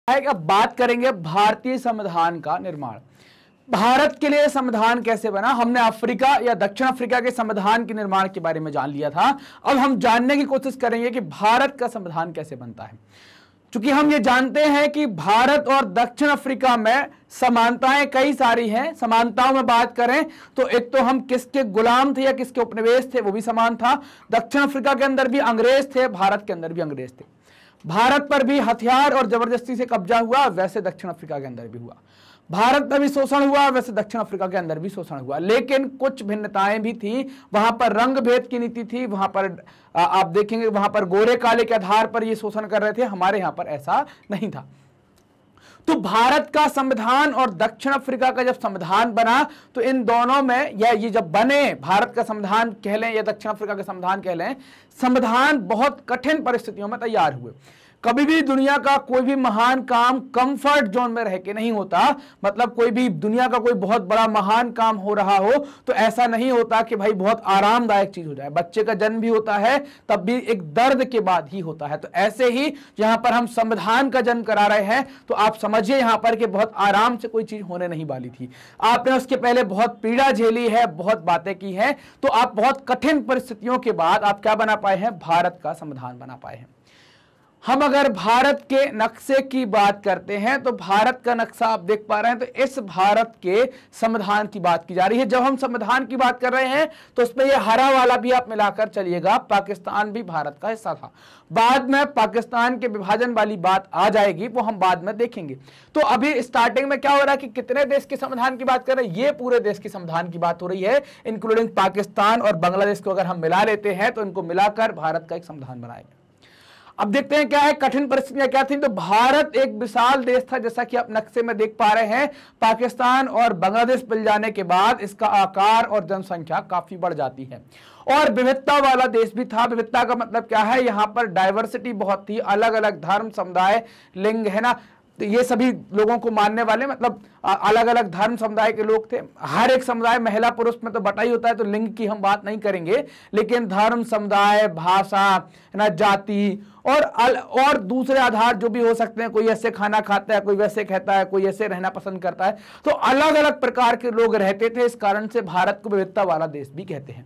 अब बात करेंगे भारतीय संविधान का निर्माण। भारत के लिए संविधान कैसे बना। हमने अफ्रीका या दक्षिण अफ्रीका के संविधान के निर्माण के बारे में जान लिया था। अब हम जानने की कोशिश करेंगे कि भारत का संविधान कैसे बनता है। क्योंकि हम ये जानते हैं कि भारत और दक्षिण अफ्रीका में समानताएं कई सारी हैं। समानताओं में बात करें तो एक तो हम किसके गुलाम थे या किसके उपनिवेश थे, वो भी समान था। दक्षिण अफ्रीका के अंदर भी अंग्रेज थे, भारत के अंदर भी अंग्रेज थे। भारत पर भी हथियार और जबरदस्ती से कब्जा हुआ, वैसे दक्षिण अफ्रीका के अंदर भी हुआ। भारत में भी शोषण हुआ, वैसे दक्षिण अफ्रीका के अंदर भी शोषण हुआ। लेकिन कुछ भिन्नताएं भी थी। वहां पर रंग भेद की नीति थी। वहां पर आप देखेंगे वहां पर गोरे काले के आधार पर ये शोषण कर रहे थे। हमारे यहां पर ऐसा नहीं था। तो भारत का संविधान और दक्षिण अफ्रीका का जब संविधान बना तो इन दोनों में या ये जब बने, भारत का संविधान कह लें या दक्षिण अफ्रीका का संविधान कह लें, संविधान बहुत कठिन परिस्थितियों में तैयार हुए। कभी भी दुनिया का कोई भी महान काम कंफर्ट जोन में रह के नहीं होता। मतलब कोई भी दुनिया का कोई बहुत बड़ा महान काम हो रहा हो तो ऐसा नहीं होता कि भाई बहुत आरामदायक चीज हो जाए। बच्चे का जन्म भी होता है तब भी एक दर्द के बाद ही होता है। तो ऐसे ही यहां पर हम संविधान का जन्म करा रहे हैं तो आप समझिए यहां पर कि बहुत आराम से कोई चीज होने नहीं वाली थी। आपने उसके पहले बहुत पीड़ा झेली है, बहुत बातें की हैं, तो आप बहुत कठिन परिस्थितियों के बाद आप क्या बना पाए हैं, भारत का संविधान बना पाए हैं। हम अगर भारत के नक्शे की बात करते हैं तो भारत का नक्शा आप देख पा रहे हैं। तो इस भारत के संविधान की बात की जा रही है। जब हम संविधान की बात कर रहे हैं तो उसमें ये हरा वाला भी आप मिलाकर चलिएगा। पाकिस्तान भी भारत का हिस्सा था। बाद में पाकिस्तान के विभाजन वाली बात आ जाएगी, वो हम बाद में देखेंगे। तो अभी स्टार्टिंग में क्या हो रहा है कि कितने देश के संविधान की बात कर रहे हैं, ये पूरे देश के संविधान की बात हो रही है, इंक्लूडिंग पाकिस्तान और बांग्लादेश को अगर हम मिला लेते हैं तो इनको मिलाकर भारत का एक संविधान बनाएगा। अब देखते हैं क्या है, कठिन परिस्थितियां क्या थी। तो भारत एक विशाल देश था, जैसा कि आप नक्शे में देख पा रहे हैं। पाकिस्तान और बांग्लादेश मिल जाने के बाद इसका आकार और जनसंख्या काफी बढ़ जाती है और विविधता वाला देश भी था। विविधता का मतलब क्या है, यहाँ पर डाइवर्सिटी बहुत थी, अलग अलग धर्म, समुदाय, लिंग है ना, तो ये सभी लोगों को मानने वाले, मतलब अलग अलग धर्म समुदाय के लोग थे। हर एक समुदाय महिला पुरुष में तो बटा ही होता है, तो लिंग की हम बात नहीं करेंगे, लेकिन धर्म, समुदाय, भाषा है ना, जाति और दूसरे आधार जो भी हो सकते हैं। कोई ऐसे खाना खाता है, कोई वैसे खाता है, कोई ऐसे रहना पसंद करता है। तो अलग अलग प्रकार के लोग रहते थे। इस कारण से भारत को विविधता वाला देश भी कहते हैं।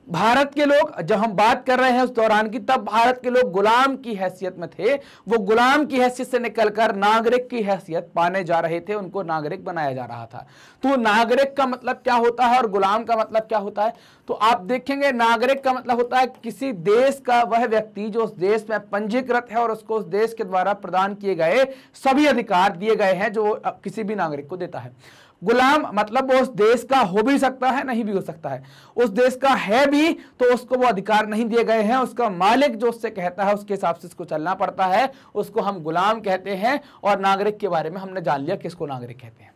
भारत के लोग, जब हम बात कर रहे हैं उस दौरान की, तब भारत के लोग गुलाम की हैसियत में थे। वो गुलाम की हैसियत से निकलकर नागरिक की हैसियत पाने जा रहे थे। उनको नागरिक बनाया जा रहा था। तो नागरिक का मतलब क्या होता है और गुलाम का मतलब क्या होता है, तो आप देखेंगे नागरिक का मतलब होता है किसी देश का वह व्यक्ति जो उस देश में पंजीकृत है और उसको उस देश के द्वारा प्रदान किए गए सभी अधिकार दिए गए हैं जो किसी भी नागरिक को देता है। गुलाम मतलब वो उस देश का हो भी सकता है, नहीं भी हो सकता है। उस देश का है भी तो उसको वो अधिकार नहीं दिए गए हैं। उसका मालिक जो उससे कहता है उसके हिसाब से उसको चलना पड़ता है, उसको हम गुलाम कहते हैं। और नागरिक के बारे में हमने जान लिया किसको नागरिक कहते हैं।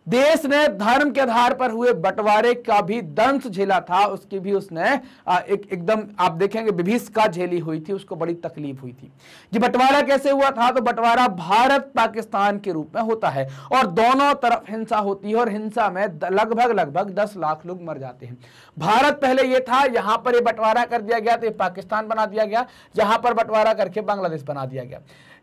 देश ने धर्म के आधार पर हुए बंटवारे का भी दंश झेला था। उसकी भी उसने एकदम आप देखेंगे विभीषिका झेली हुई थी, उसको बड़ी तकलीफ हुई थी। ये बंटवारा कैसे हुआ था, तो बंटवारा भारत पाकिस्तान के रूप में होता है और दोनों तरफ हिंसा होती है और हिंसा में लगभग 10 लाख लोग मर जाते हैं। भारत पहले ये था, यहां पर ये बंटवारा कर दिया गया तो ये पाकिस्तान बना दिया गया, यहां पर बंटवारा करके बांग्लादेश बना दिया गया।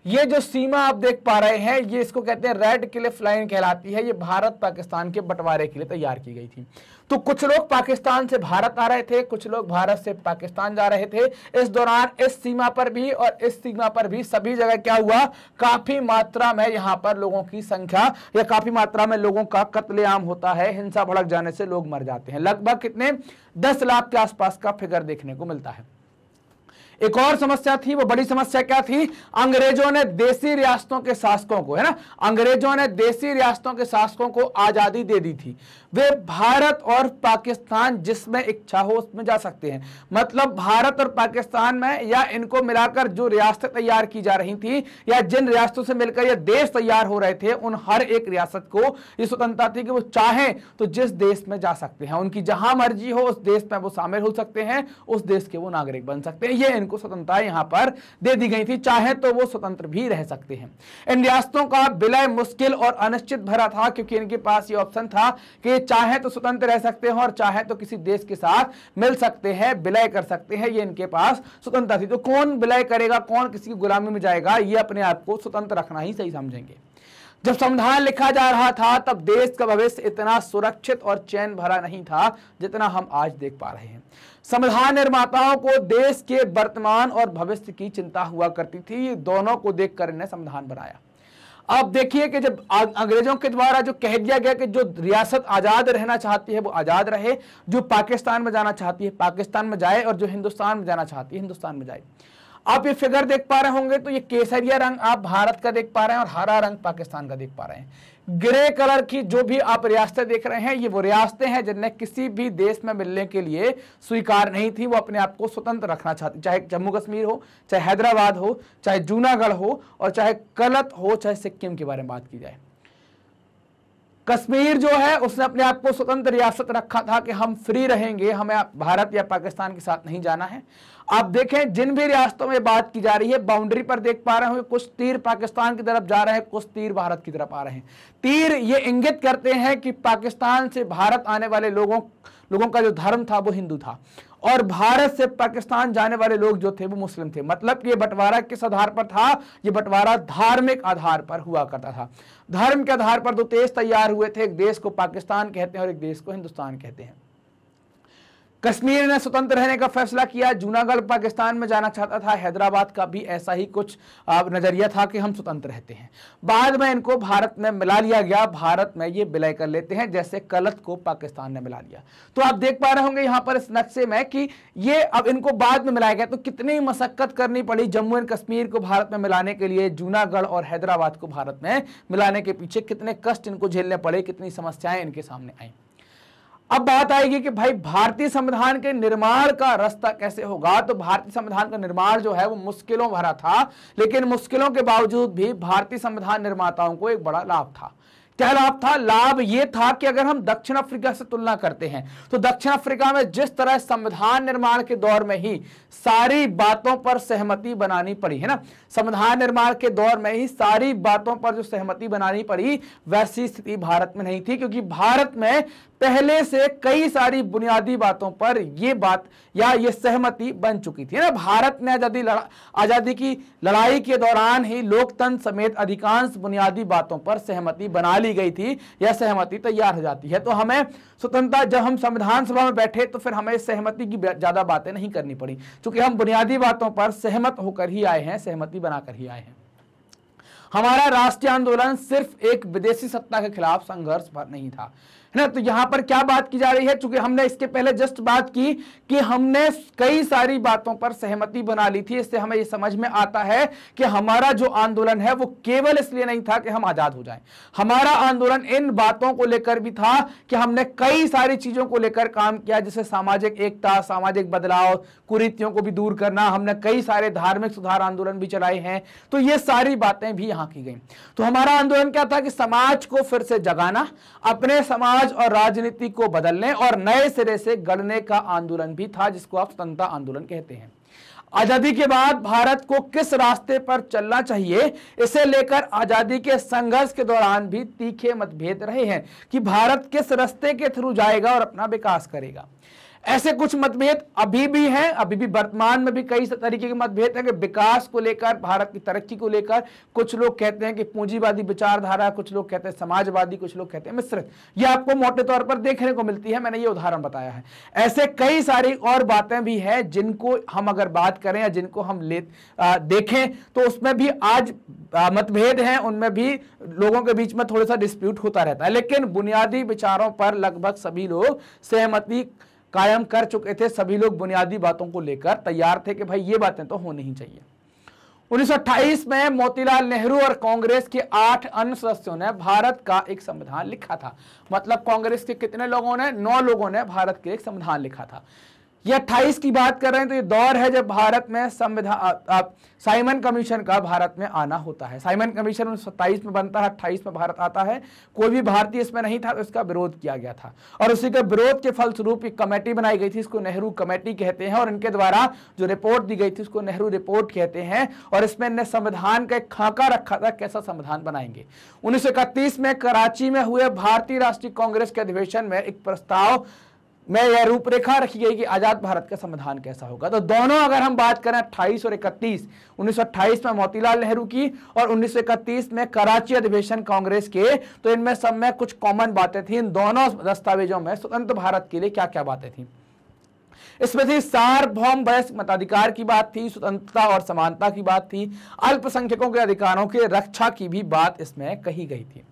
ये जो सीमा आप देख पा रहे हैं, ये इसको कहते हैं रेड क्लिफ लाइन कहलाती है। ये भारत पाकिस्तान के बंटवारे के लिए तैयार की गई थी। तो कुछ लोग पाकिस्तान से भारत आ रहे थे, कुछ लोग भारत से पाकिस्तान जा रहे थे। इस दौरान इस सीमा पर भी और इस सीमा पर भी सभी जगह क्या हुआ, काफी मात्रा में यहाँ पर लोगों की संख्या या काफी मात्रा में लोगों का कत्लेआम होता है। हिंसा भड़क जाने से लोग मर जाते हैं। लगभग कितने 10 लाख के आसपास का फिगर देखने को मिलता है। एक और समस्या थी, वो बड़ी समस्या क्या थी, अंग्रेजों ने देसी रियासतों के शासकों को, है ना, अंग्रेजों ने देसी रियासतों के शासकों को आजादी दे दी थी। वे भारत और पाकिस्तान जिसमें इच्छा हो उसमें जा सकते हैं। मतलब भारत और पाकिस्तान में या इनको मिलाकर जो रियासतें तैयार की जा रही थी या जिन रियासतों से मिलकर ये देश तैयार हो रहे थे, उन हर एक रियासत को ये स्वतंत्रता थी कि वो चाहें तो जिस देश में जा सकते हैं। उनकी जहां मर्जी हो उस देश में वो शामिल हो सकते हैं, उस देश के वो नागरिक बन सकते हैं। ये इनको इनको स्वतंत्रता यहाँ पर दे दी गई थी, चाहे तो वो स्वतंत्र भी रह सकते हैं। इन रियासतों का विलय मुश्किल और अनिश्चित भरा था, क्योंकि इनके पास ये ऑप्शन था कि चाहे तो स्वतंत्र रह सकते हैं और चाहे तो किसी देश के साथ मिल सकते हैं, विलय कर सकते हैं। ये इनके पास स्वतंत्रता थी। तो कौन विलय करेगा, कौन किसी की गुलामी में जाएगा, ये अपने आप को स्वतंत्र रखना ही सही समझेंगे। जब संविधान लिखा जा रहा था तब देश का भविष्य इतना सुरक्षित और चैन भरा नहीं था जितना हम आज देख पा रहे हैं। संविधान निर्माताओं को देश के वर्तमान और भविष्य की चिंता हुआ करती थी। ये दोनों को देखकर इन्हें संविधान बनाया। अब देखिए कि जब अंग्रेजों के द्वारा जो कह दिया गया कि जो रियासत आजाद रहना चाहती है वो आजाद रहे, जो पाकिस्तान में जाना चाहती है पाकिस्तान में जाए, और जो हिंदुस्तान में जाना चाहती है हिंदुस्तान में जाए। आप ये फिगर देख पा रहे होंगे तो ये केसरिया रंग आप भारत का देख पा रहे हैं और हरा रंग पाकिस्तान का देख पा रहे हैं। ग्रे कलर की जो भी आप रियासतें देख रहे हैं ये वो रियासतें हैं जिन्हें किसी भी देश में मिलने के लिए स्वीकार नहीं थी। वो अपने आप को स्वतंत्र रखना चाहती, चाहे जम्मू कश्मीर हो, चाहे हैदराबाद हो, चाहे जूनागढ़ हो, और चाहे कलत हो, चाहे सिक्किम के बारे में बात की जाए। कश्मीर जो है उसने अपने आप को स्वतंत्र रियासत रखा था कि हम फ्री रहेंगे, हमें भारत या पाकिस्तान के साथ नहीं जाना है। आप देखें जिन भी रियासतों में बात की जा रही है, बाउंड्री पर देख पा रहे होंगे कुछ तीर पाकिस्तान की तरफ जा रहे हैं, कुछ तीर भारत की तरफ आ रहे हैं। तीर ये इंगित करते हैं कि पाकिस्तान से भारत आने वाले लोगों का जो धर्म था वो हिंदू था, और भारत से पाकिस्तान जाने वाले लोग जो थे वो मुस्लिम थे। मतलब कि ये बंटवारा किस आधार पर था? ये बंटवारा धार्मिक आधार पर हुआ करता था। धर्म के आधार पर दो देश तैयार हुए थे, एक देश को पाकिस्तान कहते हैं और एक देश को हिंदुस्तान कहते हैं। कश्मीर ने स्वतंत्र रहने का फैसला किया, जूनागढ़ पाकिस्तान में जाना चाहता था, हैदराबाद का भी ऐसा ही कुछ नजरिया था कि हम स्वतंत्र रहते हैं। बाद में इनको भारत में मिला लिया गया, भारत में ये विलय कर लेते हैं, जैसे कलत को पाकिस्तान ने मिला लिया। तो आप देख पा रहे होंगे यहाँ पर इस नक्शे में कि ये अब इनको बाद में मिलाया गया। तो कितनी मशक्कत करनी पड़ी जम्मू एंड कश्मीर को भारत में मिलाने के लिए, जूनागढ़ और हैदराबाद को भारत में मिलाने के पीछे कितने कष्ट इनको झेलने पड़े, कितनी समस्याएं इनके सामने आई। अब बात आएगी कि भाई भारतीय संविधान के निर्माण का रास्ता कैसे होगा। तो भारतीय संविधान का निर्माण जो है वो मुश्किलों भरा था, लेकिन मुश्किलों के बावजूद भी भारतीय संविधान निर्माताओं को एक बड़ा लाभ था। क्या लाभ था? लाभ ये था कि अगर हम दक्षिण अफ्रीका से तुलना करते हैं तो दक्षिण अफ्रीका में जिस तरह संविधान निर्माण के दौर में ही सारी बातों पर सहमति बनानी पड़ी है ना, संविधान निर्माण के दौर में ही सारी बातों पर जो सहमति बनानी पड़ी, वैसी स्थिति भारत में नहीं थी, क्योंकि भारत में पहले से कई सारी बुनियादी बातों पर ये बात या ये सहमति बन चुकी थी ना। भारत ने आजादी की लड़ाई के दौरान ही लोकतंत्र समेत अधिकांश बुनियादी बातों पर सहमति बना ली गई थी, यह सहमति तैयार हो जाती है। तो हमें स्वतंत्रता, जब हम संविधान सभा में बैठे तो फिर हमें सहमति की ज्यादा बातें नहीं करनी पड़ी, क्योंकि हम बुनियादी बातों पर सहमत होकर ही आए हैं, सहमति बनाकर ही आए हैं। हमारा राष्ट्रीय आंदोलन सिर्फ एक विदेशी सत्ता के खिलाफ संघर्ष पर नहीं था, है ना। तो यहां पर क्या बात की जा रही है? चूंकि हमने इसके पहले जस्ट बात की कि हमने कई सारी बातों पर सहमति बना ली थी, इससे हमें ये समझ में आता है कि हमारा जो आंदोलन है वो केवल इसलिए नहीं था कि हम आजाद हो जाएं। हमारा आंदोलन इन बातों को लेकर भी था कि हमने कई सारी चीजों को लेकर काम किया, जैसे सामाजिक एकता, सामाजिक बदलाव, कुरीतियों को भी दूर करना। हमने कई सारे धार्मिक सुधार आंदोलन भी चलाए हैं। तो ये सारी बातें भी यहाँ की गई। तो हमारा आंदोलन क्या था कि समाज को फिर से जगाना, अपने समाज और राजनीति को बदलने और नए सिरे से गढ़ने का आंदोलन भी था, जिसको आप स्वतंत्रता आंदोलन कहते हैं। आजादी के बाद भारत को किस रास्ते पर चलना चाहिए, इसे लेकर आजादी के संघर्ष के दौरान भी तीखे मतभेद रहे हैं कि भारत किस रास्ते के थ्रू जाएगा और अपना विकास करेगा। ऐसे कुछ मतभेद अभी भी हैं, अभी भी वर्तमान में भी कई तरीके के मतभेद हैं कि विकास को लेकर, भारत की तरक्की को लेकर कुछ लोग कहते हैं कि पूंजीवादी विचारधारा, कुछ लोग कहते हैं समाजवादी, कुछ लोग कहते हैं मिश्रित। ये आपको मोटे तौर पर देखने को मिलती है, मैंने ये उदाहरण बताया है। ऐसे कई सारी और बातें भी हैं जिनको हम अगर बात करें या जिनको हम देखें तो उसमें भी आज मतभेद हैं, उनमें भी लोगों के बीच में थोड़ा सा डिस्प्यूट होता रहता है, लेकिन बुनियादी विचारों पर लगभग सभी लोग सहमति कायम कर चुके थे। सभी लोग बुनियादी बातों को लेकर तैयार थे कि भाई ये बातें तो होनी ही चाहिए। 1928 में मोतीलाल नेहरू और कांग्रेस के 8 अन्य सदस्यों ने भारत का एक संविधान लिखा था। मतलब कांग्रेस के कितने लोगों ने? 9 लोगों ने भारत के एक संविधान लिखा था। ये 28 की बात कर रहे हैं तो ये दौर है जब भारत में संविधान साइमन कमीशन का भारत में आना होता है। साइमन कमीशन 1927 में बनता है, 28 में भारत आता है। कोई भी भारतीय इसमें नहीं था तो इसका विरोध किया गया था और उसी के विरोध के फलस्वरूप एक कमेटी बनाई गई थी, इसको नेहरू कमेटी कहते हैं, और इनके द्वारा जो रिपोर्ट दी गई थी उसको नेहरू रिपोर्ट कहते हैं। और इसमें इन्हें संविधान का एक खाका रखा था, कैसा संविधान बनाएंगे। 1931 में कराची में हुए भारतीय राष्ट्रीय कांग्रेस के अधिवेशन में एक प्रस्ताव में यह रूपरेखा रखी गई कि आजाद भारत का संविधान कैसा होगा। तो दोनों अगर हम बात करें 28 और 31, 1928 में मोतीलाल नेहरू की और 1931 में कराची अधिवेशन कांग्रेस के, तो इनमें सब में कुछ कॉमन बातें थी। इन दोनों दस्तावेजों में स्वतंत्र भारत के लिए क्या क्या बातें थी। इसमें थी सार्वभौम वयस्क मताधिकार की बात थी, स्वतंत्रता और समानता की बात थी, अल्पसंख्यकों के अधिकारों की रक्षा की भी बात इसमें कही गई थी।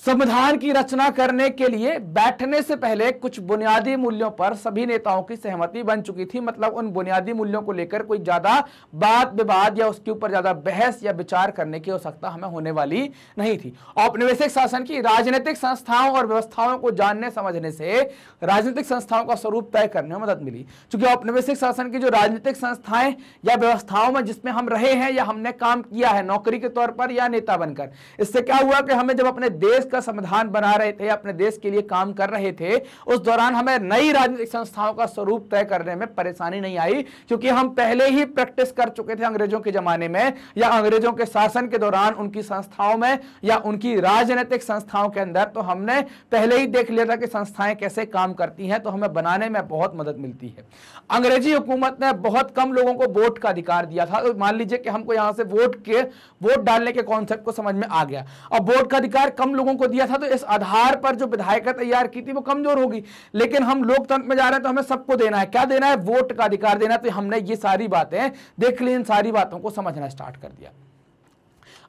संविधान की रचना करने के लिए बैठने से पहले कुछ बुनियादी मूल्यों पर सभी नेताओं की सहमति बन चुकी थी। मतलब उन बुनियादी मूल्यों को लेकर कोई ज्यादा वाद विवाद या उसके ऊपर ज्यादा बहस या विचार करने की आवश्यकता हमें होने वाली नहीं थी। औपनिवेशिक शासन की राजनीतिक संस्थाओं और व्यवस्थाओं को जानने समझने से राजनीतिक संस्थाओं का स्वरूप तय करने में मदद मिली। क्योंकि औपनिवेशिक शासन की जो राजनीतिक संस्थाएं या व्यवस्थाओं में जिसमें हम रहे हैं या हमने काम किया है नौकरी के तौर पर या नेता बनकर, इससे क्या हुआ कि हमें जब अपने देश का संविधान बना रहे थे, अपने देश के लिए काम कर रहे थे, उस दौरान हमें नई राजनीतिक संस्थाओं का स्वरूप तय करने में परेशानी नहीं आई, क्योंकि हम पहले ही प्रैक्टिस कर चुके थे अंग्रेजों के जमाने में या अंग्रेजों के शासन के दौरान उनकी संस्थाओं में या उनकी राजनीतिक संस्थाओं के अंदर। तो हमने पहले ही देख लिया था कि संस्थाएं कैसे काम करती हैं, तो हमें बनाने में बहुत मदद मिलती है। अंग्रेजी हुकूमत ने बहुत कम लोगों को वोट का अधिकार दिया था। तो मान लीजिए कि हमको यहां से वोट डालने के कॉन्सेप्ट को समझ में आ गया और वोट का अधिकार कम लोगों को दिया था, तो इस आधार पर जो विधायिका तैयार की थी वो कमजोर होगी। लेकिन हम लोकतंत्र में जा रहे हैं तो हमें सबको देना है। क्या देना है? वोट का अधिकार देना। तो हमने ये सारी बातें देख ली, इन सारी बातों को समझना स्टार्ट कर दिया।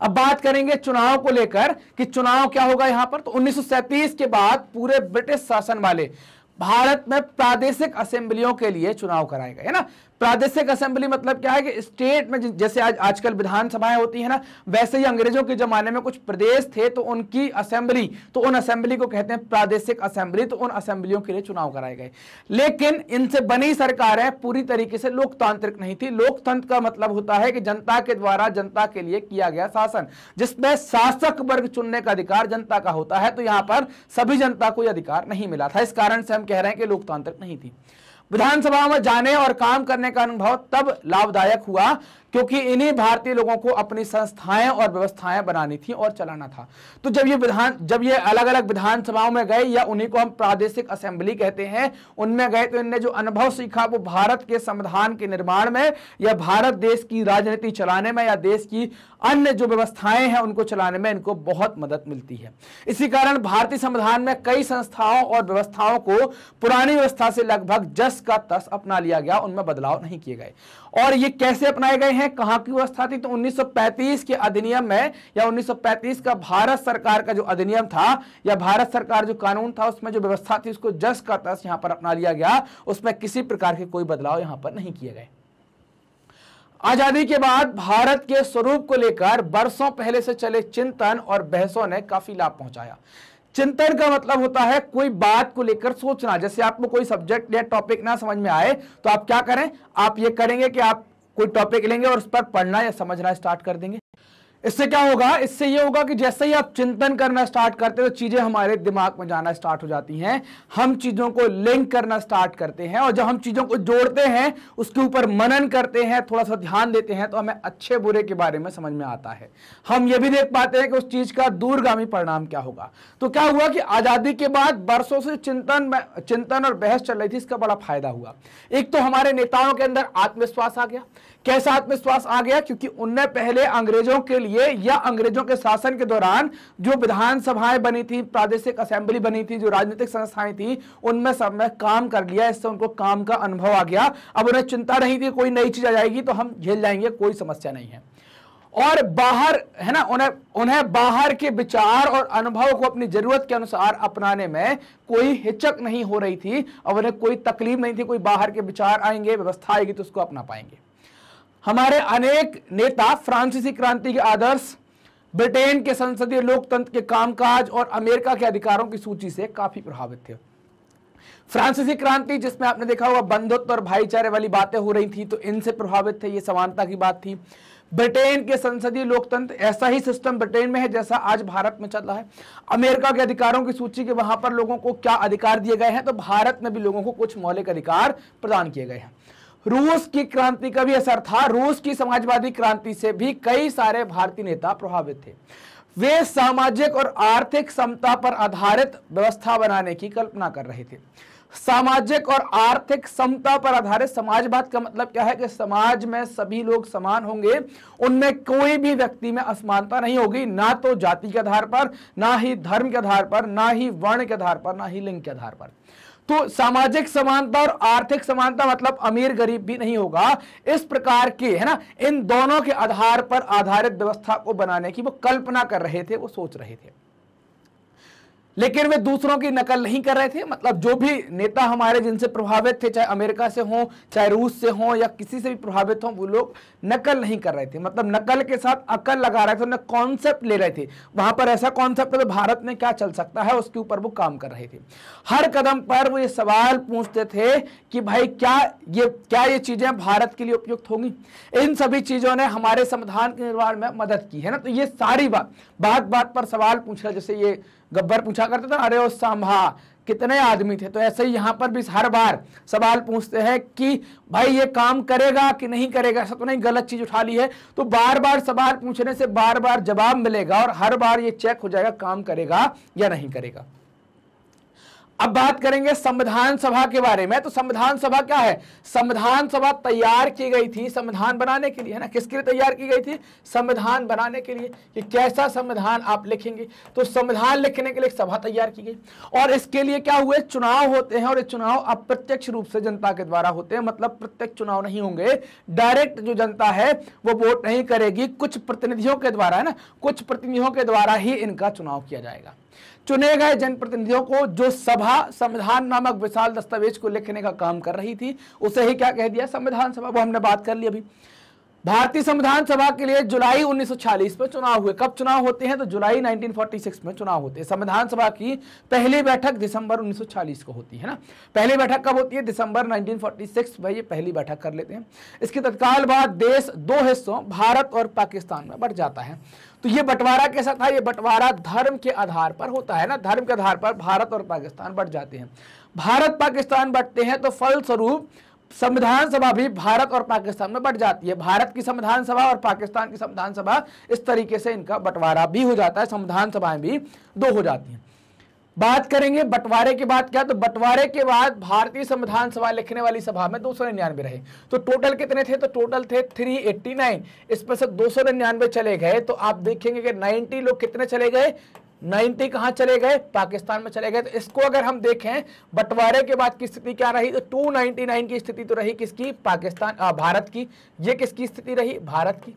अब बात करेंगे चुनाव को लेकर कि चुनाव क्या होगा यहां पर। तो 1937 के बाद पूरे ब्रिटिश शासन वाले भारत में प्रादेशिक असेंबलियों के लिए चुनाव कराए गए, है ना। प्रादेशिक असेंबली मतलब क्या है कि स्टेट में जैसे आजकल विधानसभाएं होती है ना, वैसे ही अंग्रेजों के जमाने में कुछ प्रदेश थे तो उनकी असेंबली, तो उन असेंबली को कहते हैं प्रादेशिक असेंबली। तो उन असेंबलियों के लिए चुनाव कराए गए। लेकिन इनसे बनी सरकारें पूरी तरीके से लोकतांत्रिक नहीं थी। लोकतंत्र का मतलब होता है कि जनता के द्वारा जनता के लिए किया गया शासन, जिसमें शासक वर्ग चुनने का अधिकार जनता का होता है। तो यहां पर सभी जनता को यह अधिकार नहीं मिला था। इस कारण से हम कह रहे हैं कि लोकतांत्रिक नहीं थी। विधानसभा में जाने और काम करने का अनुभव तब लाभदायक हुआ क्योंकि इन्हीं भारतीय लोगों को अपनी संस्थाएं और व्यवस्थाएं बनानी थी और चलाना था। तो जब ये अलग अलग विधानसभाओं में गए या उन्हीं को हम प्रादेशिक असेंबली कहते हैं, उनमें गए तो इनने जो अनुभव सीखा वो भारत के संविधान के निर्माण में या भारत देश की राजनीति चलाने में या देश की अन्य जो व्यवस्थाएं हैं उनको चलाने में इनको बहुत मदद मिलती है। इसी कारण भारतीय संविधान में कई संस्थाओं और व्यवस्थाओं को पुरानी व्यवस्था से लगभग जस का तस अपना लिया गया, उनमें बदलाव नहीं किए गए। और ये कैसे अपनाए गए हैं, कहां की व्यवस्था थी? तो 1935 के अधिनियम में या 1935 का भारत सरकार का जो अधिनियम था या भारत सरकार जो कानून था उसमें जो व्यवस्था थी उसको जस का तस यहां पर अपना लिया गया। उसमें किसी प्रकार के कोई बदलाव यहां पर नहीं किए गए। आजादी के बाद भारत के स्वरूप को लेकर बरसों पहले से चले चिंतन और बहसों ने काफी लाभ पहुंचाया। चिंतन का मतलब होता है कोई बात को लेकर सोचना। जैसे आपको कोई सब्जेक्ट या टॉपिक ना समझ में आए तो आप क्या करें, आप ये करेंगे कि आप कोई टॉपिक लेंगे और उस पर पढ़ना या समझना स्टार्ट कर देंगे। इससे क्या होगा? इससे ये होगा कि जैसे ही आप चिंतन करना स्टार्ट करते हो तो चीजें हमारे दिमाग में जाना स्टार्ट हो जाती हैं, हम चीजों को लिंक करना स्टार्ट करते हैं और जब हम चीजों को जोड़ते हैं, उसके ऊपर मनन करते हैं, थोड़ा सा ध्यान देते हैं, तो हमें अच्छे बुरे के बारे में समझ में आता है। हम ये भी देख पाते हैं कि उस चीज का दूरगामी परिणाम क्या होगा। तो क्या हुआ कि आजादी के बाद बरसों से चिंतन और बहस चल रही थी, इसका बड़ा फायदा हुआ। एक तो हमारे नेताओं के अंदर आत्मविश्वास आ गया। कैसा आत्मविश्वास आ गया? क्योंकि उनने पहले अंग्रेजों के लिए या अंग्रेजों के शासन के दौरान जो विधानसभाएं बनी थी, प्रादेशिक असेंबली बनी थी, जो राजनीतिक संस्थाएं थी, उनमें सब में काम कर लिया। इससे उनको काम का अनुभव आ गया। अब उन्हें चिंता नहीं थी कोई नई चीज आ जाएगी तो हम झेल जाएंगे, कोई समस्या नहीं है। और बाहर है ना, उन्हें बाहर के विचार और अनुभव को अपनी जरूरत के अनुसार अपनाने में कोई हिचक नहीं हो रही थी और उन्हें कोई तकलीफ नहीं थी। कोई बाहर के विचार आएंगे, व्यवस्था आएगी तो उसको अपना पाएंगे। हमारे अनेक नेता फ्रांसीसी क्रांति के आदर्श, ब्रिटेन के संसदीय लोकतंत्र के कामकाज और अमेरिका के अधिकारों की सूची से काफी प्रभावित थे। फ्रांसीसी क्रांति, जिसमें आपने देखा होगा बंधुत्व और भाईचारे वाली बातें हो रही थी, तो इनसे प्रभावित थे, ये समानता की बात थी। ब्रिटेन के संसदीय लोकतंत्र, ऐसा ही सिस्टम ब्रिटेन में है जैसा आज भारत में चल रहा है। अमेरिका के अधिकारों की सूची के वहां पर लोगों को क्या अधिकार दिए गए हैं, तो भारत में भी लोगों को कुछ मौलिक अधिकार प्रदान किए गए हैं। रूस की क्रांति का भी असर था। रूस की समाजवादी क्रांति से भी कई सारे भारतीय नेता प्रभावित थे। वे सामाजिक और आर्थिक समता पर आधारित व्यवस्था बनाने की कल्पना कर रहे थे। सामाजिक और आर्थिक समता पर आधारित समाजवाद का मतलब क्या है कि समाज में सभी लोग समान होंगे, उनमें कोई भी व्यक्ति में असमानता नहीं होगी, ना तो जाति के आधार पर, ना ही धर्म के आधार पर, ना ही वर्ण के आधार पर, ना ही लिंग के आधार पर। तो सामाजिक समानता और आर्थिक समानता मतलब अमीर गरीब भी नहीं होगा, इस प्रकार के, है ना, इन दोनों के आधार पर आधारित व्यवस्था को बनाने की वो कल्पना कर रहे थे, वो सोच रहे थे। लेकिन वे दूसरों की नकल नहीं कर रहे थे। मतलब जो भी नेता हमारे जिनसे प्रभावित थे, चाहे अमेरिका से हो, चाहे रूस से हो, या किसी से भी प्रभावित हो, वो लोग नकल नहीं कर रहे थे। मतलब नकल के साथ अकल लगा रहे थे, उन्हें कॉन्सेप्ट ले रहे थे। वहां पर ऐसा कॉन्सेप्ट है तो भारत में क्या चल सकता है, उसके ऊपर वो काम कर रहे थे। हर कदम पर वो ये सवाल पूछते थे कि भाई क्या ये चीजें भारत के लिए उपयुक्त होंगी। इन सभी चीजों ने हमारे संविधान के निर्माण में मदद की, है ना। तो ये सारी बात पर सवाल पूछ रहे, जैसे ये गब्बर पूछा करते थे, अरे ओ सांभा कितने आदमी थे, तो ऐसे ही यहां पर भी हर बार सवाल पूछते हैं कि भाई ये काम करेगा कि नहीं करेगा, ऐसा तो नहीं गलत चीज उठा ली है। तो बार बार सवाल पूछने से बार बार जवाब मिलेगा और हर बार ये चेक हो जाएगा काम करेगा या नहीं करेगा। अब बात करेंगे संविधान सभा के बारे में। तो संविधान सभा क्या है? संविधान सभा तैयार की गई थी संविधान बनाने के लिए, है ना। किसके लिए तैयार की गई थी? संविधान बनाने के लिए, कि कैसा संविधान आप लिखेंगे। तो संविधान लिखने के लिए सभा तैयार की गई और इसके लिए क्या हुए, चुनाव होते हैं। और ये चुनाव अप्रत्यक्ष रूप से जनता के द्वारा होते हैं, मतलब प्रत्यक्ष चुनाव नहीं होंगे। डायरेक्ट जो जनता है वो वोट नहीं करेगी, कुछ प्रतिनिधियों के द्वारा, है ना, कुछ प्रतिनिधियों के द्वारा ही इनका चुनाव किया जाएगा। चुने गए जनप्रतिनिधियों को जो सभा संविधान नामक विशाल दस्तावेज को लिखने का काम कर रही थी, उसे ही क्या कह दिया, संविधान सभा। वो हमने बात कर ली अभी। भारतीय संविधान सभा के लिए जुलाई 1946 में चुनाव हुए। कब चुनाव होते हैं? तो जुलाई 1946 में चुनाव होते हैं। संविधान सभा की पहली बैठक दिसंबर 1946 को होती है ना। पहली बैठक कब होती है? दिसंबर 1946 में ये पहली बैठक कर लेते हैं। इसके तत्काल बाद देश दो हिस्सों भारत और पाकिस्तान में बंट जाता है। तो ये बंटवारा कैसा था? ये बंटवारा धर्म के आधार पर होता है ना। धर्म के आधार पर भारत और पाकिस्तान बंट जाते हैं। भारत पाकिस्तान बंटते हैं तो फलस्वरूप संविधान सभा भी भारत और पाकिस्तान में बंट जाती है। भारत की संविधान सभा और पाकिस्तान की संविधान सभा, इस तरीके से इनका बंटवारा भी हो जाता है। संविधान सभाएं भी दो हो जाती हैं। बात करेंगे बंटवारे के बाद क्या, तो बंटवारे के बाद भारतीय संविधान सभा लिखने वाली सभा में 299 रहे। तो टोटल कितने थे? तो टोटल थे 389। इसमें से 299 चले गए। तो आप देखेंगे कि 90 लोग कितने चले गए? 90 कहां चले गए? पाकिस्तान में चले गए। तो इसको अगर हम देखें बंटवारे के बाद की स्थिति क्या रही, तो 299 की स्थिति तो रही किसकी? भारत की। ये किसकी स्थिति रही? भारत की।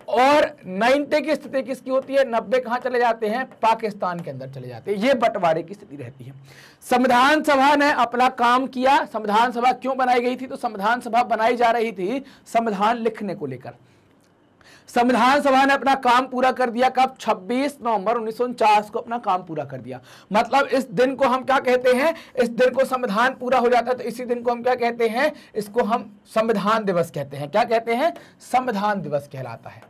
और 90 की स्थिति किसकी होती है? 90 कहां चले जाते हैं? पाकिस्तान के अंदर चले जाते हैं। ये बंटवारे की स्थिति रहती है। संविधान सभा ने अपना काम किया। संविधान सभा क्यों बनाई गई थी? तो संविधान सभा बनाई जा रही थी संविधान लिखने को लेकर। संविधान सभा ने अपना काम पूरा कर दिया। कब? 26 नवंबर 1949 को अपना काम पूरा कर दिया। मतलब इस दिन को हम क्या कहते हैं? इस दिन को संविधान पूरा हो जाता है तो इसी दिन को हम क्या कहते हैं? इसको हम संविधान दिवस कहते हैं। क्या कहते हैं? संविधान दिवस कहलाता है,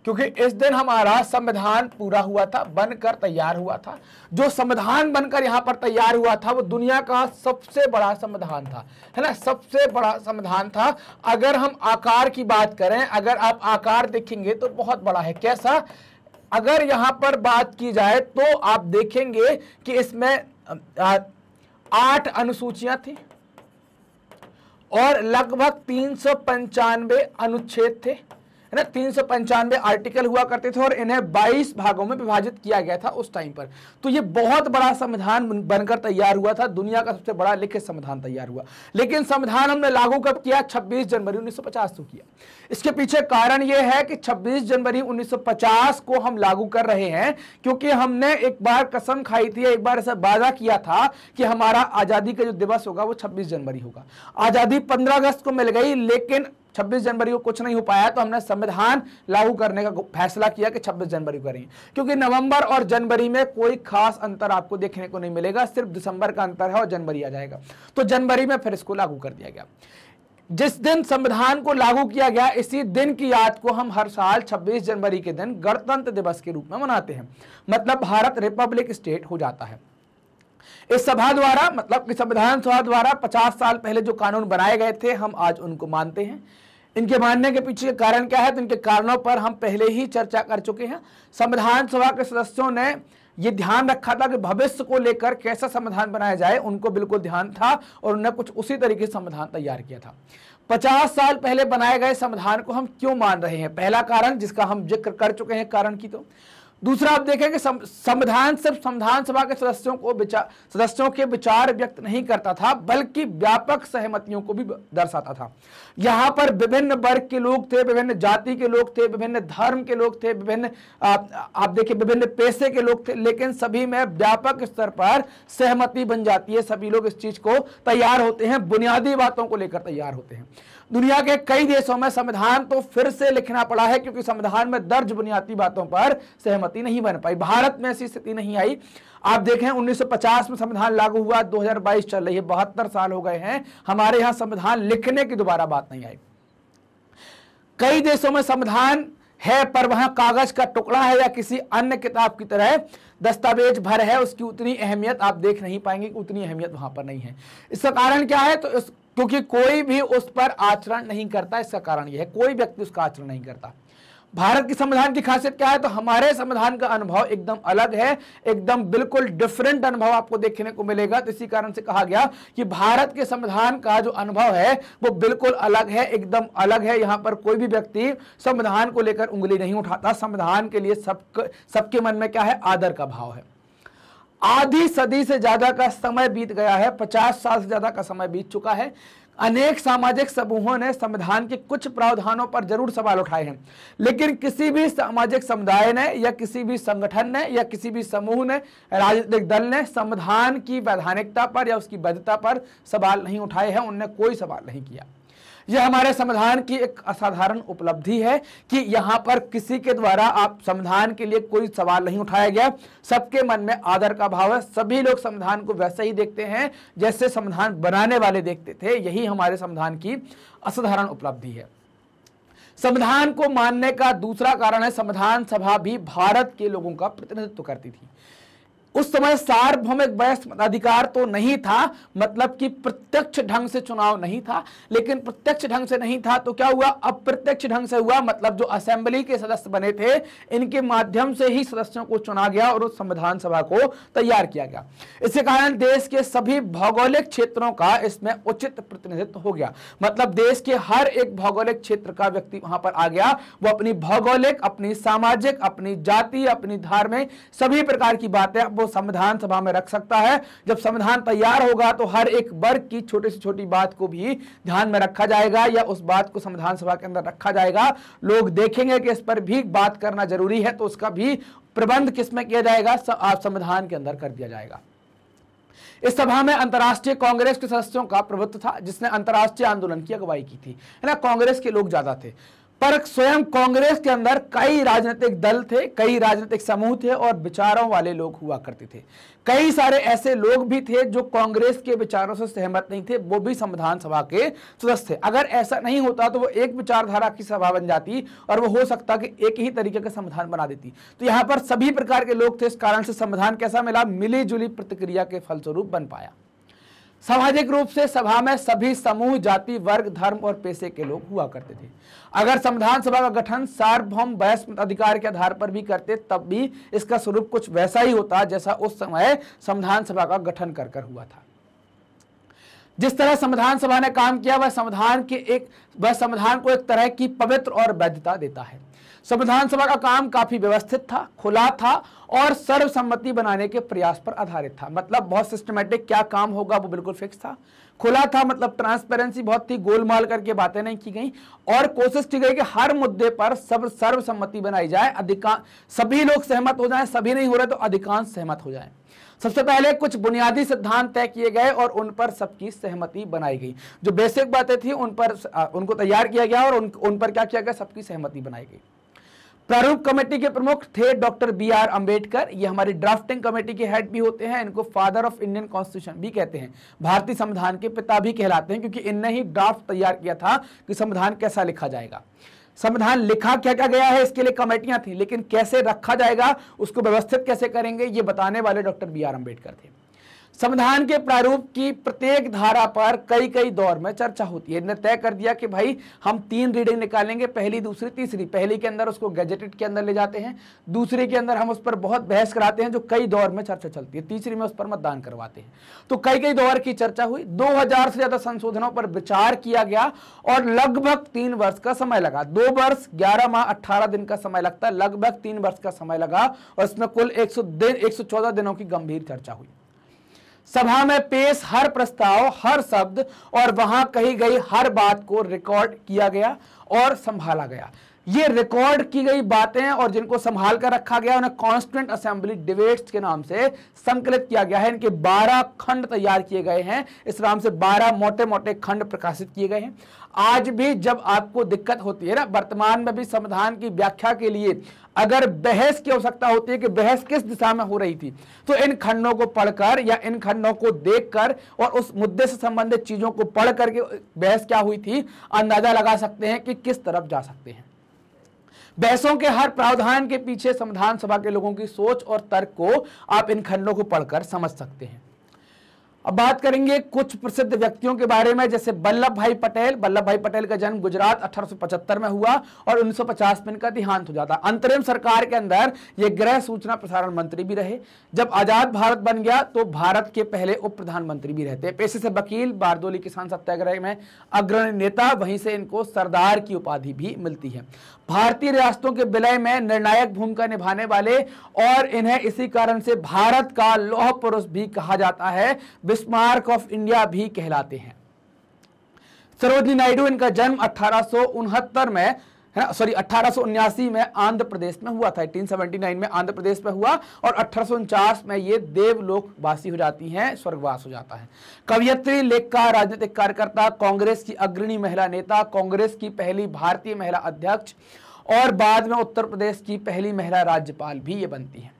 क्योंकि इस दिन हमारा संविधान पूरा हुआ था, बनकर तैयार हुआ था। जो संविधान बनकर यहां पर तैयार हुआ था वो दुनिया का सबसे बड़ा संविधान था, है ना, सबसे बड़ा संविधान था। अगर हम आकार की बात करें, अगर आप आकार देखेंगे तो बहुत बड़ा है। कैसा? अगर यहां पर बात की जाए तो आप देखेंगे कि इसमें 8 अनुसूचियां थी और लगभग 395 अनुच्छेद थे, है ना। 395 आर्टिकल हुआ करते थे और इन्हें 22 भागों में विभाजित किया गया था उस टाइम पर। तो ये बहुत बड़ा संविधान बनकर तैयार हुआ था। दुनिया का सबसे बड़ा लिखित संविधान तैयार हुआ। लेकिन संविधान हमने लागू कब किया? 26 जनवरी 1950 को किया। इसके पीछे कारण यह है कि 26 जनवरी 1950 को हम लागू कर रहे हैं क्योंकि हमने एक बार कसम खाई थी, एक बार ऐसा वादा किया था कि हमारा आजादी का जो दिवस होगा वो 26 जनवरी होगा। आजादी 15 अगस्त को मिल गई, लेकिन 26 जनवरी को कुछ नहीं हो पाया तो हमने संविधान लागू करने का फैसला किया कि 26 जनवरी को करेंगे, क्योंकि नवंबर और जनवरी में कोई खास अंतर आपको देखने को नहीं मिलेगा, सिर्फ दिसंबर का अंतर है और जनवरी आ जाएगा। तो जनवरी में फिर इसको लागू कर दिया गया। जिस दिन संविधान को लागू किया गया इसी दिन की याद को हम हर साल 26 जनवरी के दिन गणतंत्र दिवस के रूप में मनाते हैं, मतलब भारत रिपब्लिक स्टेट हो जाता है। इस सभा द्वारा, मतलब कि संविधान सभा द्वारा 50 साल पहले जो कानून बनाए गए थे हम आज उनको मानते हैं। इनके मानने के पीछे कारण क्या है, तो इनके कारणों पर हम पहले ही चर्चा कर चुके हैं। संविधान सभा के सदस्यों ने ये ध्यान रखा था कि भविष्य को लेकर कैसा संविधान बनाया जाए, उनको बिल्कुल ध्यान था और उन्होंने कुछ उसी तरीके से संविधान तैयार किया था। 50 साल पहले बनाए गए संविधान को हम क्यों मान रहे हैं, पहला कारण जिसका हम जिक्र कर चुके हैं कारण की। तो दूसरा आप देखेंगे संविधान सिर्फ संविधान सभा के सदस्यों के विचार व्यक्त नहीं करता था, बल्कि व्यापक सहमतियों को भी दर्शाता था। यहाँ पर विभिन्न वर्ग के लोग थे, विभिन्न जाति के लोग थे, विभिन्न धर्म के लोग थे, विभिन्न आप देखिए विभिन्न पेशे के लोग थे, लेकिन सभी में व्यापक स्तर पर सहमति बन जाती है। सभी लोग इस चीज को तैयार होते हैं, बुनियादी बातों को लेकर तैयार होते हैं। दुनिया के कई देशों में संविधान तो फिर से लिखना पड़ा है, क्योंकि संविधान में दर्ज बुनियादी बातों पर सहमति नहीं बन पाई। भारत में ऐसी स्थिति नहीं आई। आप देखें 1950 में संविधान लागू हुआ, 2022 चल रही है, 72 साल हो गए हैं, हमारे यहां संविधान लिखने की दोबारा बात नहीं आई। कई देशों में संविधान है पर वहां कागज का टुकड़ा है या किसी अन्य किताब की तरह दस्तावेज भर है, उसकी उतनी अहमियत आप देख नहीं पाएंगे, उतनी अहमियत वहां पर नहीं है। इसका कारण क्या है, तो क्योंकि कोई भी उस पर आचरण नहीं करता। इसका कारण यह है कोई व्यक्ति उसका आचरण नहीं करता। भारत के संविधान की खासियत क्या है, तो हमारे संविधान का अनुभव एकदम अलग है, एकदम बिल्कुल डिफरेंट अनुभव आपको देखने को मिलेगा। तो इसी कारण से कहा गया कि भारत के संविधान का जो अनुभव है वो बिल्कुल अलग है, एकदम अलग है। यहां पर कोई भी व्यक्ति संविधान को लेकर उंगली नहीं उठाता। संविधान के लिए सबके मन में क्या है, आदर का भाव है। आधी सदी से ज्यादा का समय बीत गया है, 50 साल से ज्यादा का समय बीत चुका है। अनेक सामाजिक समूहों ने संविधान के कुछ प्रावधानों पर जरूर सवाल उठाए हैं, लेकिन किसी भी सामाजिक समुदाय ने या किसी भी संगठन ने या किसी भी समूह ने, राजनीतिक दल ने संविधान की वैधानिकता पर या उसकी वैधता पर सवाल नहीं उठाए हैं। उन्होंने कोई सवाल नहीं किया। यह हमारे संविधान की एक असाधारण उपलब्धि है कि यहाँ पर किसी के द्वारा आप संविधान के लिए कोई सवाल नहीं उठाया गया। सबके मन में आदर का भाव है, सभी लोग संविधान को वैसे ही देखते हैं जैसे संविधान बनाने वाले देखते थे। यही हमारे संविधान की असाधारण उपलब्धि है। संविधान को मानने का दूसरा कारण है, संविधान सभा भी भारत के लोगों का प्रतिनिधित्व करती थी। उस समय सार्वभौमिक वयस्क मताधिकार तो नहीं था, मतलब कि प्रत्यक्ष ढंग से चुनाव नहीं था। लेकिन प्रत्यक्ष ढंग से नहीं था तो क्या हुआ, अप्रत्यक्ष ढंग से हुआ। मतलब जो असेंबली के सदस्य बने थे इनके माध्यम से ही सदस्यों को चुना गया और उस संविधान सभा को तैयार किया गया। इसके कारण देश के सभी भौगोलिक क्षेत्रों का इसमें उचित प्रतिनिधित्व हो गया। मतलब देश के हर एक भौगोलिक क्षेत्र का व्यक्ति वहां पर आ गया। वो अपनी भौगोलिक, अपनी सामाजिक, अपनी जाति, अपनी धार्मिक सभी प्रकार की बातें वो संविधान सभा में रख सकता है। जब संविधान तैयार होगा तो हर एक वर्ग की छोटी से छोटी बात को भी ध्यान में रखा जाएगा या उस बात को संविधान सभा के अंदर रखा जाएगा। लोग देखेंगे कि इस पर भी बात करना जरूरी है, तो उसका भी प्रबंध किसमें किया जाएगा, संविधान के अंदर कर दिया जाएगा। इस सभा में अंतर्राष्ट्रीय कांग्रेस के सदस्यों का प्रभुत्व था, जिसने अंतर्राष्ट्रीय आंदोलन की अगुवाई की थी, है ना। कांग्रेस के लोग ज्यादा थे, पर स्वयं कांग्रेस के अंदर कई राजनीतिक दल थे, कई राजनीतिक समूह थे और विचारों वाले लोग हुआ करते थे। कई सारे ऐसे लोग भी थे जो कांग्रेस के विचारों से सहमत नहीं थे, वो भी संविधान सभा के सदस्य थे। अगर ऐसा नहीं होता तो वो एक विचारधारा की सभा बन जाती और वो हो सकता कि एक ही तरीके का संविधान बना देती। तो यहाँ पर सभी प्रकार के लोग थे, इस कारण से संविधान कैसा मिला, मिली जुली प्रतिक्रिया के फलस्वरूप बन पाया। सामाजिक रूप से सभा में सभी समूह, जाति, वर्ग, धर्म और पेशे के लोग हुआ करते थे। अगर संविधान सभा का गठन सार्वभौम वयस्क अधिकार के आधार पर भी करते तब भी इसका स्वरूप कुछ वैसा ही होता जैसा उस समय संविधान सभा का गठन कर हुआ था। जिस तरह संविधान सभा ने काम किया वह संविधान को एक तरह की पवित्र और वैधता देता है। संविधान सभा का काम काफी व्यवस्थित था, खुला था और सर्वसम्मति बनाने के प्रयास पर आधारित था। मतलब बहुत सिस्टमेटिक क्या काम होगा वो बिल्कुल फिक्स था। खुला था मतलब ट्रांसपेरेंसी बहुत थी, गोलमाल करके बातें नहीं की गई और कोशिश की गई कि हर मुद्दे पर सर्वसम्मति बनाई जाए, अधिकांश सभी लोग सहमत हो जाएं, सभी नहीं हो रहे तो अधिकांश सहमत हो जाएं। सबसे पहले कुछ बुनियादी सिद्धांत तय किए गए और उन पर सबकी सहमति बनाई गई। जो बेसिक बातें थी उन पर उनको तैयार किया गया और उन पर क्या किया गया, सबकी सहमति बनाई गई। प्रारूप कमेटी के प्रमुख थे डॉक्टर BR अम्बेडकर। ये हमारी ड्राफ्टिंग कमेटी के हेड भी होते हैं। इनको फादर ऑफ इंडियन कॉन्स्टिट्यूशन भी कहते हैं, भारतीय संविधान के पिता भी कहलाते हैं, क्योंकि इनने ही ड्राफ्ट तैयार किया था कि संविधान कैसा लिखा जाएगा। संविधान लिखा क्या क्या गया है इसके लिए कमेटियां थी, लेकिन कैसे रखा जाएगा, उसको व्यवस्थित कैसे करेंगे, ये बताने वाले डॉक्टर BR अम्बेडकर थे। संविधान के प्रारूप की प्रत्येक धारा पर कई कई दौर में चर्चा होती है। इन्होंने तय कर दिया कि भाई हम 3 रीडिंग निकालेंगे, पहली, दूसरी, तीसरी। पहली के अंदर उसको गैजेटेड के अंदर ले जाते हैं, दूसरे के अंदर हम उस पर बहुत बहस कराते हैं, जो कई दौर में चर्चा चलती है, तीसरी में उस पर मतदान करवाते हैं। तो कई कई दौर की चर्चा हुई, 2000 से ज्यादा संशोधनों पर विचार किया गया और लगभग 3 वर्ष का समय लगा। 2 वर्ष 11 माह 18 दिन का समय लगता है, लगभग 3 वर्ष का समय लगा और इसमें कुल 114 दिनों की गंभीर चर्चा हुई। सभा में पेश हर प्रस्ताव, हर शब्द और वहां कही गई हर बात को रिकॉर्ड किया गया और संभाला गया। ये रिकॉर्ड की गई बातें और जिनको संभाल कर रखा गया उन्हें कॉन्स्टिट्यूएंट असेंबली डिबेट्स के नाम से संकलित किया गया है। इनके 12 खंड तैयार किए गए हैं, इस नाम से 12 मोटे मोटे खंड प्रकाशित किए गए हैं। आज भी जब आपको दिक्कत होती है ना, वर्तमान में भी संविधान की व्याख्या के लिए अगर बहस की आवश्यकता होती है कि बहस किस दिशा में हो रही थी, तो इन खंडों को पढ़कर या इन खंडों को देखकर और उस मुद्दे से संबंधित चीजों को पढ़ करके बहस क्या हुई थी अंदाजा लगा सकते हैं कि किस तरफ जा सकते हैं। बहसों के हर प्रावधान के पीछे संविधान सभा के लोगों की सोच और तर्क को आप इन खंडों को पढ़कर समझ सकते हैं। अब बात करेंगे कुछ प्रसिद्ध व्यक्तियों के बारे में, जैसे वल्लभ भाई पटेल। वल्लभ भाई पटेल का जन्म गुजरात 1875 में हुआ और 1950 में इनका देहांत हो जाता। अंतरिम सरकार के अंदर ये गृह सूचना प्रसारण मंत्री भी रहे। जब आजाद भारत बन गया तो भारत के पहले उप प्रधानमंत्री भी रहते। पेशे से वकील, बारदोली किसान सत्याग्रह में अग्रणी नेता, वहीं से इनको सरदार की उपाधि भी मिलती है। भारतीय रियासतों के विलय में निर्णायक भूमिका निभाने वाले और इन्हें इसी कारण से भारत का लौह पुरुष भी कहा जाता है, बिस्मार्क ऑफ इंडिया भी कहलाते हैं। सरोजिनी नायडू, इनका जन्म 1869 में 1879 में आंध्र प्रदेश में हुआ था। 1879 में आंध्र प्रदेश में हुआ और 1849 में ये देवलोक वासी हो जाती हैं, स्वर्गवास हो जाता है। कवयित्री, लेखकार, राजनीतिक कार्यकर्ता, कांग्रेस की अग्रणी महिला नेता, कांग्रेस की पहली भारतीय महिला अध्यक्ष और बाद में उत्तर प्रदेश की पहली महिला राज्यपाल भी ये बनती हैं।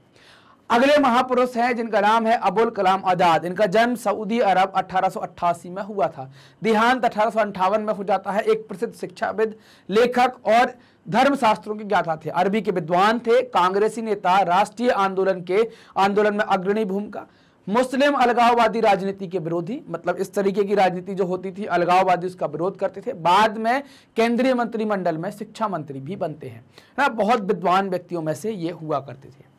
अगले महापुरुष हैं जिनका नाम है अबुल कलाम आजाद। इनका जन्म सऊदी अरब 1888 में हुआ था। देहांत 1858 में हो जाता है। एक प्रसिद्ध शिक्षाविद, लेखक और धर्मशास्त्रों के ज्ञाता थे। अरबी के विद्वान थे, कांग्रेसी नेता, राष्ट्रीय आंदोलन में अग्रणी भूमिका, मुस्लिम अलगाववादी राजनीति के विरोधी, मतलब इस तरीके की राजनीति जो होती थी अलगाववादी उसका विरोध करते थे। बाद में केंद्रीय मंत्रिमंडल में शिक्षा मंत्री भी बनते हैं ना। बहुत विद्वान व्यक्तियों में से ये हुआ करते थे।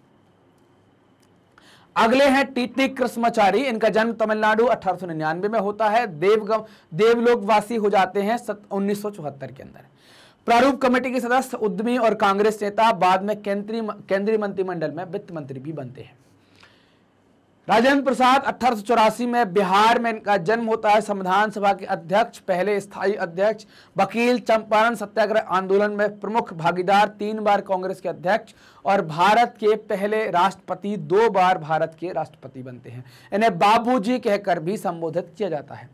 अगले हैं टीटी कृष्णमाचारी। इनका जन्म तमिलनाडु 1899 में होता है। देवलोकवासी हो जाते हैं 1974 के अंदर। प्रारूप कमेटी के सदस्य, उद्यमी और कांग्रेस नेता, बाद में केंद्रीय मंत्रिमंडल में वित्त मंत्री भी बनते हैं। राजेंद्र प्रसाद 1884 में बिहार में इनका जन्म होता है। संविधान सभा के अध्यक्ष, पहले स्थायी अध्यक्ष, वकील, चंपारण सत्याग्रह आंदोलन में प्रमुख भागीदार, 3 बार कांग्रेस के अध्यक्ष और भारत के पहले राष्ट्रपति, 2 बार भारत के राष्ट्रपति बनते हैं। इन्हें बाबूजी कहकर भी संबोधित किया जाता है।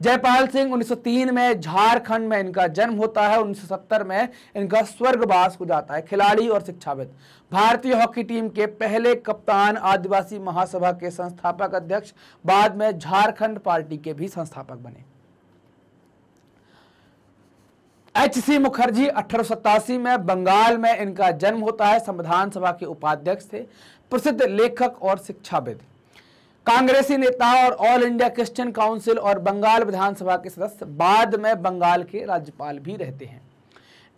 जयपाल सिंह 1903 में झारखंड में इनका जन्म होता है। 1970 में इनका स्वर्गवास हो जाता है। खिलाड़ी और शिक्षाविद, भारतीय हॉकी टीम के पहले कप्तान, आदिवासी महासभा के संस्थापक अध्यक्ष, बाद में झारखंड पार्टी के भी संस्थापक बने। H.C. मुखर्जी 1887 में बंगाल में इनका जन्म होता है। संविधान सभा के उपाध्यक्ष थे, प्रसिद्ध लेखक और शिक्षाविद, कांग्रेसी नेता और ऑल इंडिया क्रिश्चियन काउंसिल और बंगाल विधानसभा के सदस्य, बाद में बंगाल के राज्यपाल भी रहते हैं।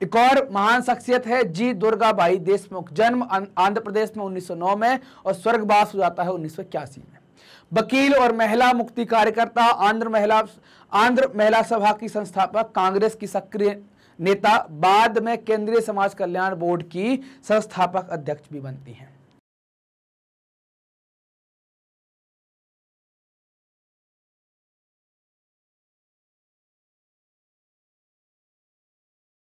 एक और महान शख्सियत है जी दुर्गाबाई देशमुख। जन्म आंध्र प्रदेश में 1909 में और स्वर्गवास हो जाता है 1981 में। वकील और महिला मुक्ति कार्यकर्ता, आंध्र महिला सभा की संस्थापक, कांग्रेस की सक्रिय नेता, बाद में केंद्रीय समाज कल्याण बोर्ड की संस्थापक अध्यक्ष भी बनती हैं।